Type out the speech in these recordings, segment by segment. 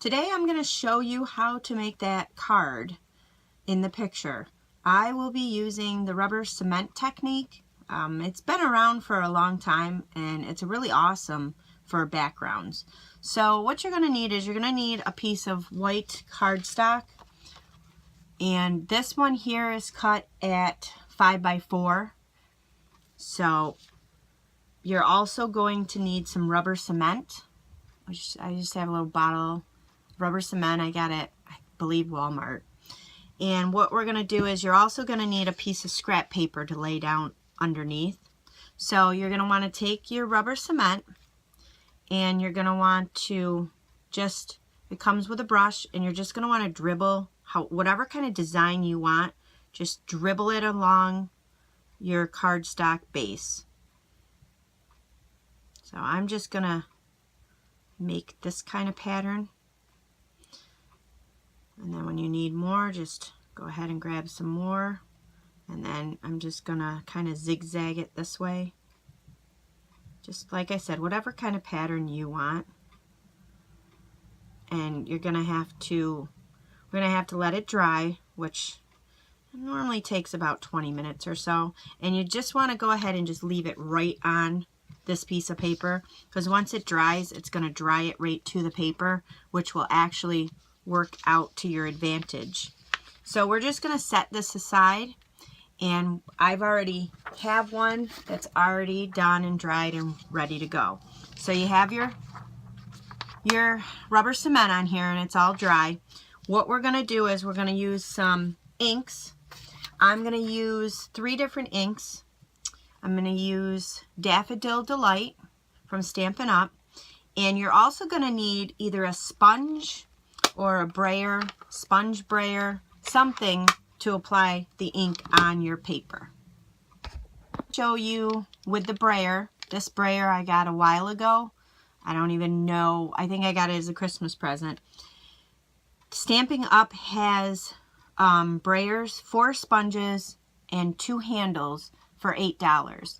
Today I'm going to show you how to make that card in the picture. I will be using the rubber cement technique. It's been around for a long time and it's really awesome for backgrounds. So what you're going to need is you're going to need a piece of white cardstock, and this one here is cut at 5x4. So you're also going to need some rubber cement, which I just have a little bottle of rubber cement. I got it, I believe, Walmart. And what we're going to do is you're also going to need a piece of scrap paper to lay down underneath. So you're going to want to take your rubber cement and you're going to want to just, it comes with a brush, and you're just going to want to dribble whatever kind of design you want. Just dribble it along your cardstock base. So I'm just going to make this kind of pattern. And then when you need more, just go ahead and grab some more. And then I'm just going to kind of zigzag it this way. Just like I said, whatever kind of pattern you want. And you're going to have to, we're going to have to let it dry, which normally takes about 20 minutes or so. And you just want to go ahead and just leave it right on this piece of paper, because once it dries, it's going to dry it right to the paper, which will actually work out to your advantage. So we're just going to set this aside, and I've already have one that's already done and dried and ready to go. So you have your rubber cement on here and it's all dry. What we're going to do is we're going to use some inks. I'm going to use 3 different inks. I'm going to use Daffodil Delight from Stampin Up. And you're also going to need either a sponge or a brayer, sponge brayer, something to apply the ink on your paper. I'll show you with the brayer. This brayer I got a while ago. I don't even know. I think I got it as a Christmas present. Stampin' Up has brayers, 4 sponges, and 2 handles for $8.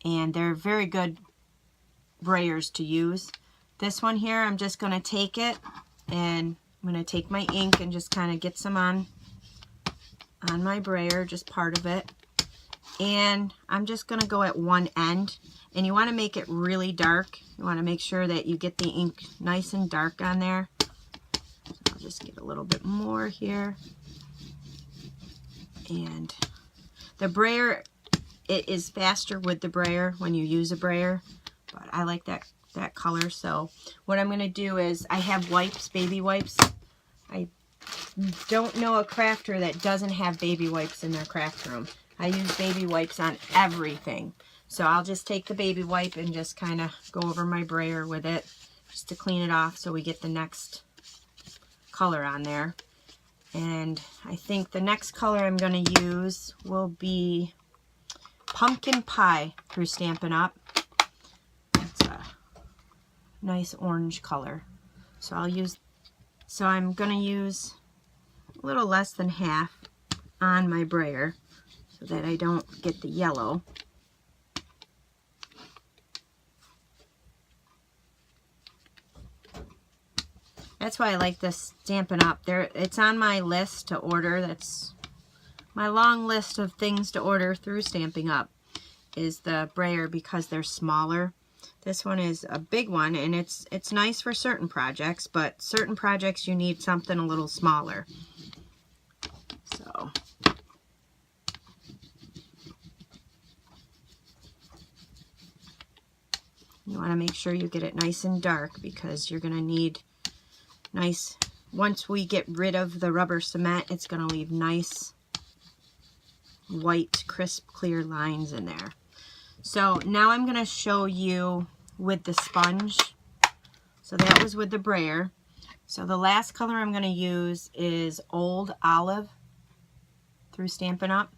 And they're very good brayers to use. This one here, I'm just going to take it and I'm going to take my ink and just kind of get some on my brayer, just part of it. And I'm just going to go at one end. And you want to make it really dark. You want to make sure that you get the ink nice and dark on there. So I'll just get a little bit more here. And the brayer, it is faster with the brayer when you use a brayer, but I like that color. So what I'm going to do is I have wipes, baby wipes. I don't know a crafter that doesn't have baby wipes in their craft room. I use baby wipes on everything. So I'll just take the baby wipe and just kind of go over my brayer with it just to clean it off so we get the next color on there. And I think the next color I'm going to use will be Pumpkin Pie through Stampin' Up. It's a nice orange color. So I'm going to use a little less than half on my brayer so that I don't get the yellow. That's why I like this Stampin' Up. It's on my list to order. That's my long list of things to order through Stampin' Up, is the brayer, because they're smaller. This one is a big one, and it's nice for certain projects, but certain projects you need something a little smaller. So you want to make sure you get it nice and dark, because you're going to need nice, once we get rid of the rubber cement, it's going to leave nice white, crisp, clear lines in there. So now I'm going to show you with the sponge. So that was with the brayer. So the last color I'm going to use is Old Olive through Stampin' Up.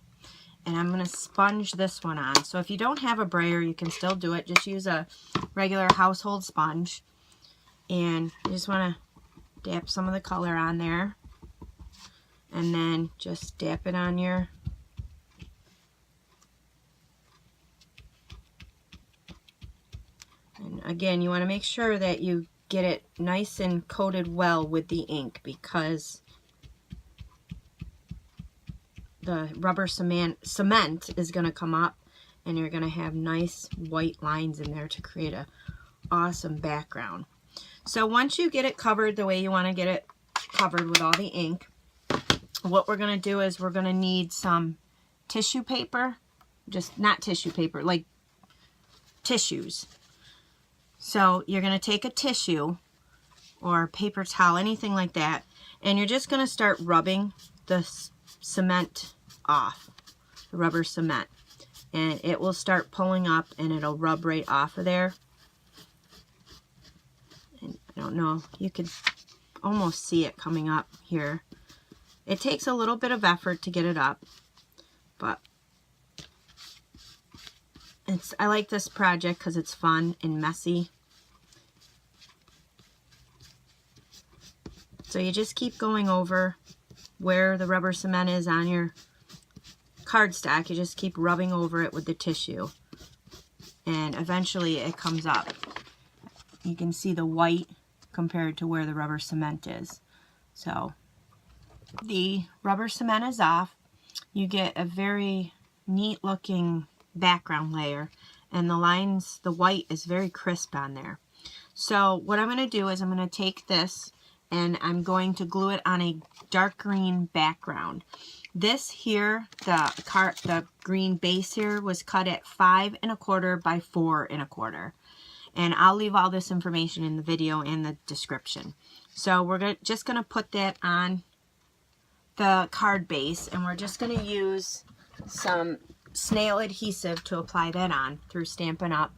And I'm going to sponge this one on. So if you don't have a brayer, you can still do it. Just use a regular household sponge. And you just want to dab some of the color on there, and then just dab it on your And again, you want to make sure that you get it nice and coated well with the ink, because the rubber cement is going to come up and you're going to have nice white lines in there to create a awesome background. So once you get it covered the way you want to get it covered with all the ink, what we're going to do is we're going to need some tissue paper, just not tissue paper, like tissues. So you're going to take a tissue or paper towel, anything like that, and you're just going to start rubbing the cement off, the rubber cement, and it will start pulling up and it'll rub right off of there. And I don't know, you could almost see it coming up here. It takes a little bit of effort to get it up, but I like this project because it's fun and messy. So you just keep going over where the rubber cement is on your cardstock. You just keep rubbing over it with the tissue, and eventually it comes up. You can see the white compared to where the rubber cement is. So the rubber cement is off. You get a very neat looking background layer, and the lines, the white is very crisp on there. So what I'm going to do is I'm going to take this and I'm going to glue it on a dark green background. This here, the green base here was cut at 5 1/4 by 4 1/4, and I'll leave all this information in the video and the description. So we're just going to put that on the card base, and we're just going to use some snail adhesive to apply that on through Stampin' Up.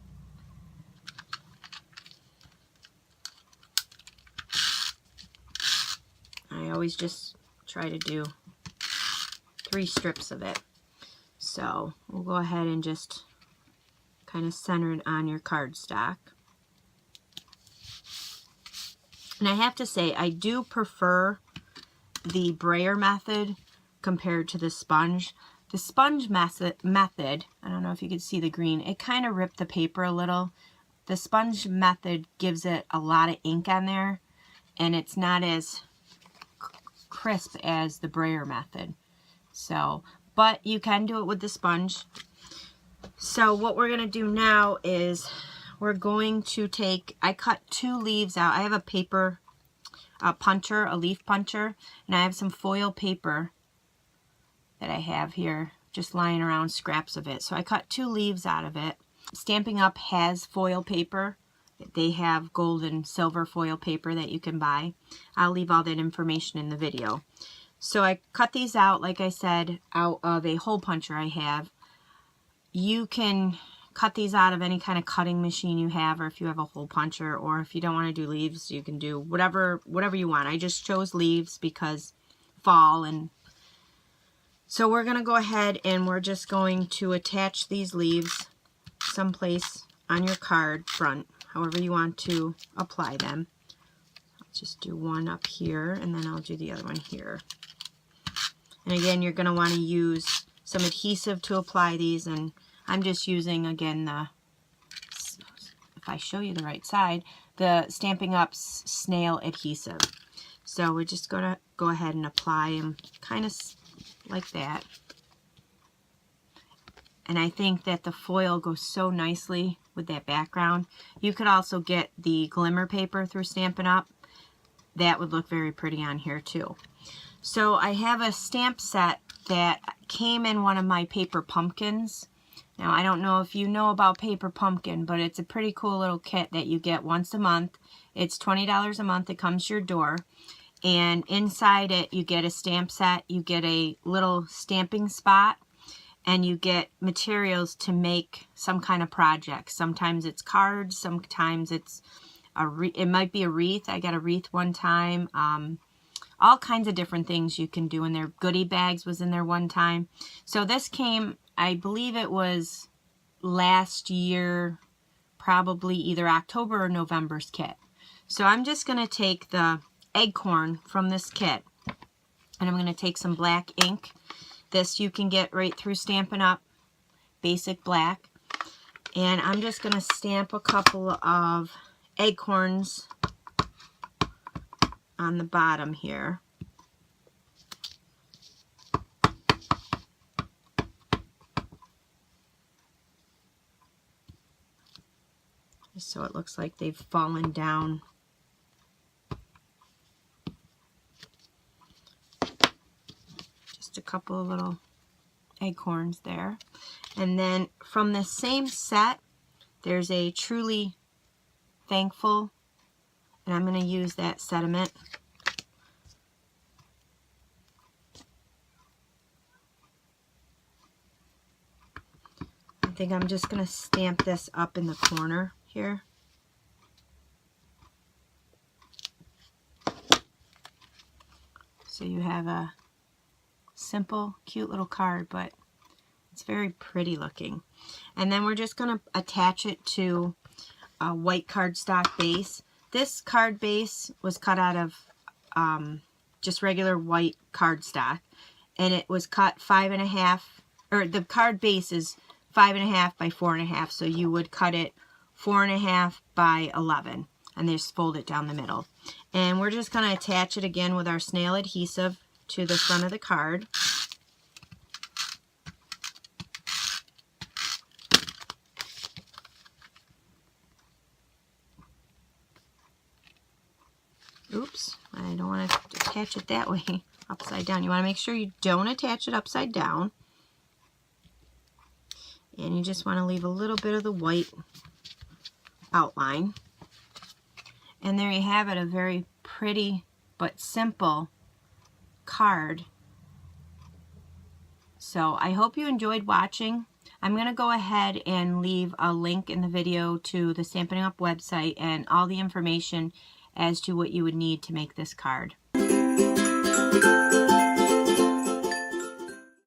I always just try to do 3 strips of it. So we'll go ahead and just kind of center it on your cardstock. And I have to say, I do prefer the Brayer method compared to the sponge. The sponge method, I don't know if you can see the green, it kind of ripped the paper a little. The sponge method gives it a lot of ink on there, and it's not as crisp as the Brayer method. So, but you can do it with the sponge. So what we're going to do now is we're going to take, I cut 2 leaves out. I have a paper puncher, a leaf puncher, and I have some foil paper that I have here just lying around, scraps of it. So I cut 2 leaves out of it. Stampin' Up has foil paper. They have gold and silver foil paper that you can buy. I'll leave all that information in the video. So I cut these out, like I said, out of a hole puncher I have. You can cut these out of any kind of cutting machine you have, or if you have a hole puncher, or if you don't want to do leaves, you can do whatever you want. I just chose leaves because fall, and so we're going to go ahead and we're just going to attach these leaves someplace on your card front, however you want to apply them. I'll just do one up here, and then I'll do the other one here. And again, you're going to want to use some adhesive to apply these, and I'm just using, again, if I show you the right side, the Stampin' Up snail adhesive. So we're just going to go ahead and apply them kind of like that. And I think that the foil goes so nicely with that background. You could also get the glimmer paper through Stampin' Up. That would look very pretty on here too. So I have a stamp set that came in one of my paper pumpkins. Now I don't know if you know about paper pumpkin, but it's a pretty cool little kit that you get once a month. It's $20 a month. It comes to your door. And inside it, you get a stamp set, you get a little stamping spot, and you get materials to make some kind of project. Sometimes it's cards, sometimes it's it might be a wreath. I got a wreath one time. All kinds of different things you can do in there. Goodie bags was in there one time. So this came, I believe it was last year, probably either October or November's kit. So I'm just going to take the acorn from this kit, and I'm going to take some black ink. This you can get right through Stampin' Up, basic black, and I'm just going to stamp a couple of acorns on the bottom here. So it looks like they've fallen down. Just a couple of little acorns there. And then from the same set, there's a Truly Thankful, and I'm going to use that sentiment. I think I'm just going to stamp this up in the corner here. So you have a simple, cute little card, but it's very pretty looking. And then we're just going to attach it to a white cardstock base. This card base was cut out of just regular white cardstock, and it was cut 5.5, or the card base is 5.5 by 4.5, so you would cut it 4.5 by 11, and just fold it down the middle. And we're just going to attach it again with our snail adhesive to the front of the card. Oops, I don't want to attach it that way, upside down. You want to make sure you don't attach it upside down. And you just want to leave a little bit of the white outline. And there you have it, a very pretty but simple card. So I hope you enjoyed watching. I'm going to go ahead and leave a link in the video to the Stampin' Up website and all the information as to what you would need to make this card.